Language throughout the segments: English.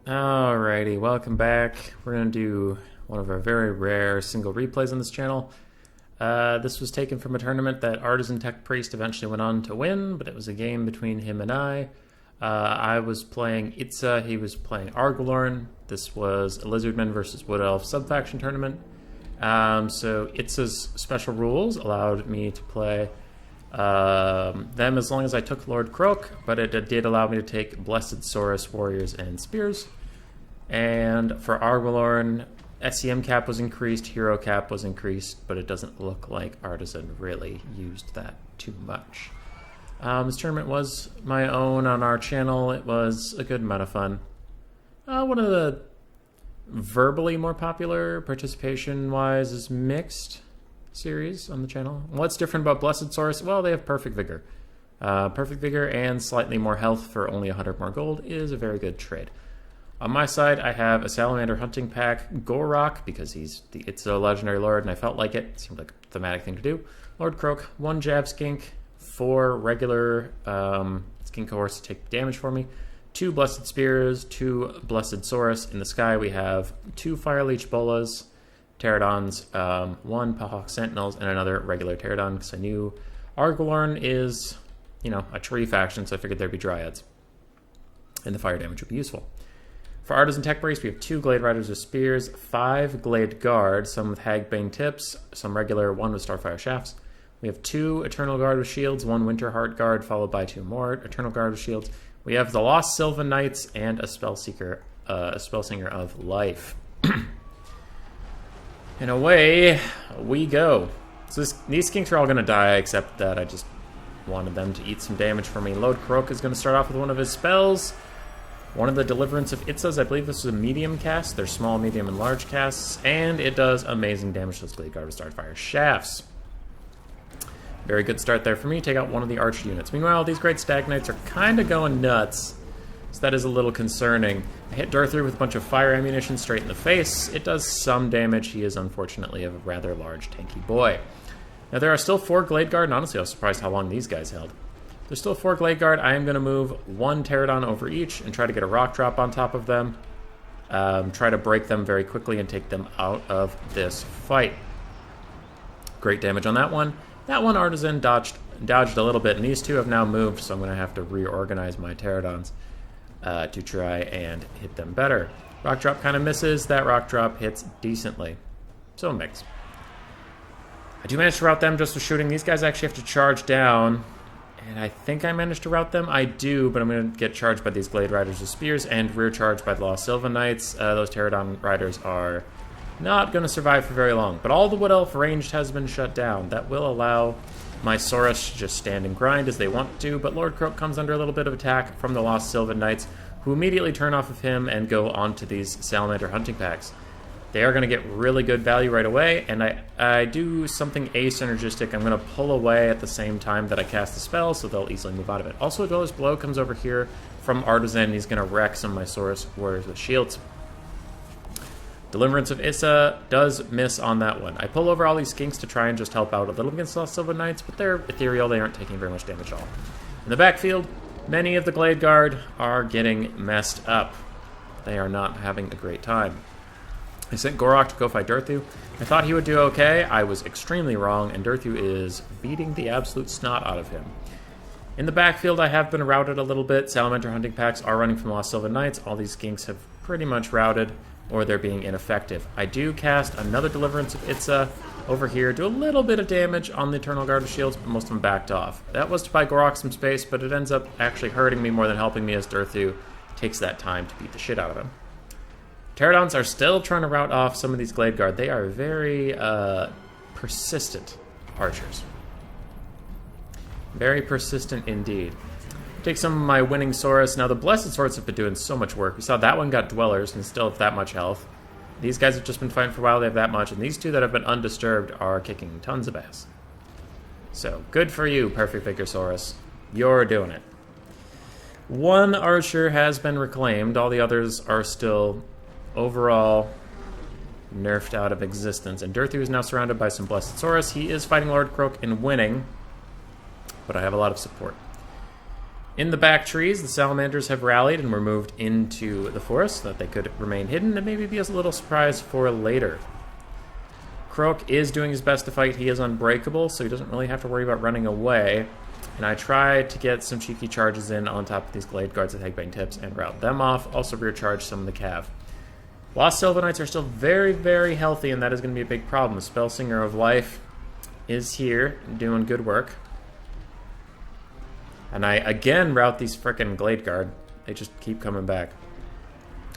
Alrighty, welcome back. We're going to do one of our very rare single replays on this channel. This was taken from a tournament that Artisan Tech Priest eventually went on to win, but it was a game between him and I. I was playing Itza, he was playing Argolorn. This was a Lizardmen versus Wood Elf subfaction tournament. So Itza's special rules allowed me to play them as long as I took Lord Kroak, but it did allow me to take Blessed Saurus, Warriors, and Spears. And for Argolorn, SEM cap was increased, Hero cap was increased, but it doesn't look like Artisan really used that too much. This tournament was my own on our channel. It was a good amount of fun. One of the verbally more popular participation-wise is Mixed series on the channel. What's different about Blessed Saurus? Well, they have Perfect Vigor. Perfect Vigor and slightly more health for only 100 more gold is a very good trade. On my side, I have a Salamander Hunting Pack, Kroak, because it's a legendary lord, and I felt like it. Seemed like a thematic thing to do. Lord Kroak, 1 Jab Skink, 4 regular Skink Horse to take damage for me, 2 Blessed Spears, 2 Blessed Saurus. In the sky, we have 2 Fire Leech Bolas, Pterodons, 1 Pahawk Sentinels, and another regular Pterodon, because I knew Argolorn is, a tree faction, so I figured there'd be Dryads, and the fire damage would be useful. For Artisan Tech Priest, we have 2 Glade Riders with Spears, 5 Glade Guard, some with Hagbane Tips, some regular, 1 with Starfire Shafts. We have 2 Eternal Guard with Shields, 1 Winterheart Guard, followed by 2 more Eternal Guard with Shields. We have the Lost Sylvan Knights and a Spellsinger of Life. And away we go. So these skinks are all going to die, except that I just wanted them to eat some damage for me. Lord Kroak is going to start off with one of his spells. One of the Deliverance of Itzas, I believe this was a medium cast. They're small, medium, and large casts. And it does amazing damage to those Glade Guard with Starfire Shafts. Very good start there for me. Take out one of the arch units. Meanwhile, these Great Stag Knights are kind of going nuts. So that is a little concerning. I hit Durthu with a bunch of fire ammunition straight in the face. It does some damage. He is unfortunately a rather large, tanky boy. Now there are still 4 Glade Guard, and honestly I was surprised how long these guys held. There's still 4 Glade Guard. I am going to move 1 Pterodon over each and try to get a rock drop on top of them. Try to break them very quickly and take them out of this fight. Great damage on that one. That one Artisan dodged a little bit, and these 2 have now moved, so I'm going to have to reorganize my Pterodons to try and hit them better. Rock drop kind of misses. That rock drop hits decently. So mix. I do manage to rout them just with shooting. These guys actually have to charge down. And I think I managed to rout them. I do, but I'm going to get charged by these Glade Riders with Spears and rear charged by the Lost Sylvan Knights. Those Pterodon Riders are not going to survive for very long. But all the Wood Elf ranged has been shut down. That will allow my Saurus to just stand and grind as they want to. But Lord Kroak comes under a little bit of attack from the Lost Sylvan Knights, who immediately turn off of him and go onto these Salamander Hunting Packs. They are going to get really good value right away, and I do something asynergistic. I'm going to pull away at the same time that I cast the spell, so they'll easily move out of it. Also, Dweller's Blow comes over here from Artisan. He's going to wreck some of my Saurus Warriors with shields. Deliverance of Issa does miss on that one. I pull over all these skinks to try and just help out a little against Lost Sylvan Knights, but they're ethereal. They aren't taking very much damage at all. In the backfield, many of the Glade Guard are getting messed up. They are not having a great time. I sent Kroak to go fight Durthu. I thought he would do okay. I was extremely wrong, and Durthu is beating the absolute snot out of him. In the backfield, I have been routed a little bit. Salamander Hunting Packs are running from Lost Sylvan Knights. All these skinks have pretty much routed, or they're being ineffective. I do cast another Deliverance of Itza over here, do a little bit of damage on the Eternal Guard of Shields, but most of them backed off. That was to buy Kroak some space, but it ends up actually hurting me more than helping me as Durthu takes that time to beat the shit out of him. Pterodons are still trying to rout off some of these Glade Guard. They are very persistent archers. Very persistent indeed. Take some of my winning Saurus. Now the Blessed Swords have been doing so much work. We saw that one got Dwellers and still have that much health. These guys have just been fighting for a while. They have that much. And these 2 that have been undisturbed are kicking tons of ass. So good for you, Perfect Vigor Saurus. You're doing it. 1 archer has been reclaimed. All the others are still overall nerfed out of existence. And Durthu is now surrounded by some Blessed Saurus. He is fighting Lord Kroak and winning, but I have a lot of support. In the back trees, the salamanders have rallied and were moved into the forest so that they could remain hidden and maybe be a little surprise for later. Kroak is doing his best to fight. He is unbreakable, so he doesn't really have to worry about running away. And I try to get some cheeky charges in on top of these Glade Guards with Hegbane Tips and rout them off. Also rear charge some of the Cav. Lost Sylvan Knights are still very, very healthy, and that is going to be a big problem. Spellsinger of Life is here, doing good work. And I again route these frickin' Glade Guard. They just keep coming back.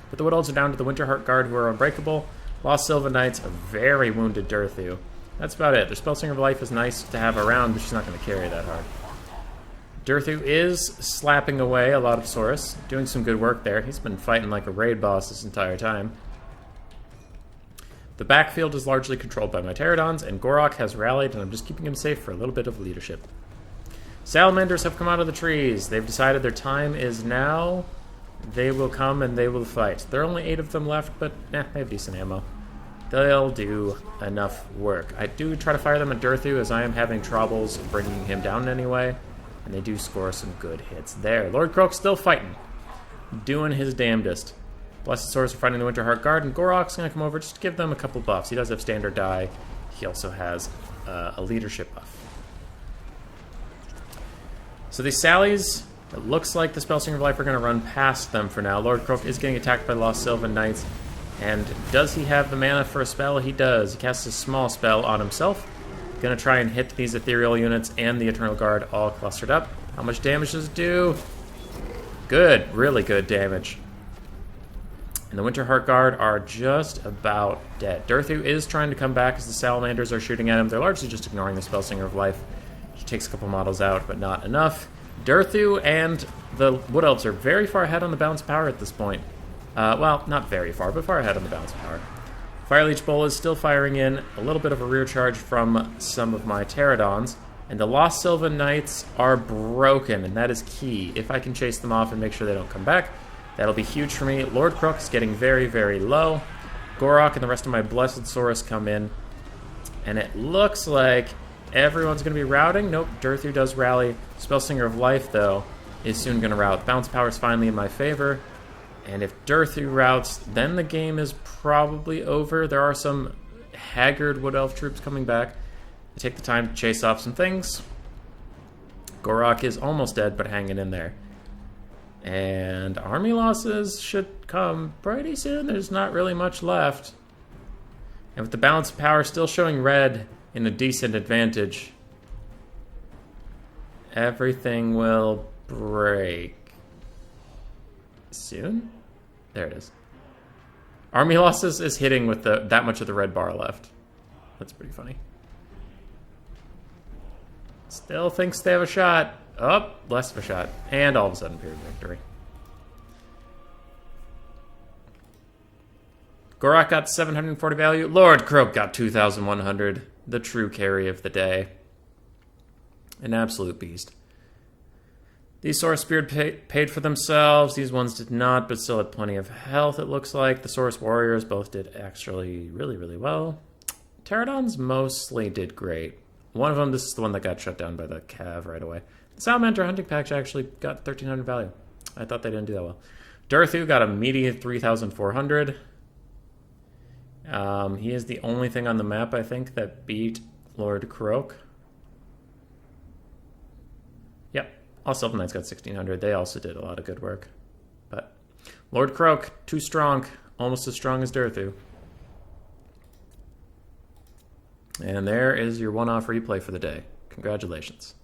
But the Wood Elves are down to the Winterheart Guard, who are unbreakable. Lost Sylvan Knights, a very wounded Durthu. That's about it. The Spellsinger of Life is nice to have around, but she's not going to carry that hard. Durthu is slapping away a lot of Saurus, doing some good work there. He's been fighting like a raid boss this entire time. The backfield is largely controlled by my Pterodons, and Kroak has rallied, and I'm just keeping him safe for a little bit of leadership. Salamanders have come out of the trees. They've decided their time is now. They will come and they will fight. There are only 8 of them left, but they have decent ammo. They'll do enough work. I do try to fire them at Durthu, as I am having troubles bringing him down anyway. And they do score some good hits there. Lord Kroak's still fighting. Doing his damnedest. Blessed Swords are fighting the Winterheart Guard, and Gorak's going to come over just to give them a couple buffs. He does have standard die. He also has a leadership buff. So these sallies, it looks like the Spellsinger of Life are going to run past them for now. Lord Kroak is getting attacked by the Lost Sylvan Knights. And does he have the mana for a spell? He does. He casts a small spell on himself. Going to try and hit these ethereal units and the Eternal Guard all clustered up. How much damage does it do? Good. Really good damage. And the Winterheart Guard are just about dead. Durthu is trying to come back as the Salamanders are shooting at him. They're largely just ignoring the Spellsinger of Life. She takes a couple models out, but not enough. Durthu and the Wood Elves are very far ahead on the balance of power at this point. Well, not very far, but far ahead on the balance of power. Fireleech Bowl is still firing in a little bit of a rear charge from some of my Pterodons. And the Lost Sylvan Knights are broken, and that is key. If I can chase them off and make sure they don't come back, that'll be huge for me. Lord Kroak is getting very, very low. Kroak and the rest of my Blessed Saurus come in. And it looks like everyone's going to be routing. Nope, Durthu does rally. Spellsinger of Life, though, is soon going to rout. Bounce power is finally in my favor. And if Durthu routs, then the game is probably over. There are some haggard Wood Elf troops coming back. I take the time to chase off some things. Kroak is almost dead, but hanging in there. And army losses should come pretty soon. There's not really much left. And with the balance of power still showing red in a decent advantage, everything will break soon. There it is. Army losses is hitting with that much of the red bar left. That's pretty funny. Still thinks they have a shot. Oh, less of a shot. And all of a sudden, period victory. Kroak got 740 value. Lord Kroak got 2,100. The true carry of the day. An absolute beast. These Saurus Spear paid for themselves. These ones did not, but still had plenty of health, it looks like. The Saurus Warriors both did actually really, really well. Pterodons mostly did great. One of them, this is the one that got shut down by the Cav right away. The Salamander Hunting Pack actually got 1,300 value. I thought they didn't do that well. Durthu got a meaty 3,400. He is the only thing on the map, I think, that beat Lord Kroak. Yep. All Sylvan Knights got 1,600. They also did a lot of good work. But Lord Kroak, too strong. Almost as strong as Durthu. And there is your one-off replay for the day. Congratulations.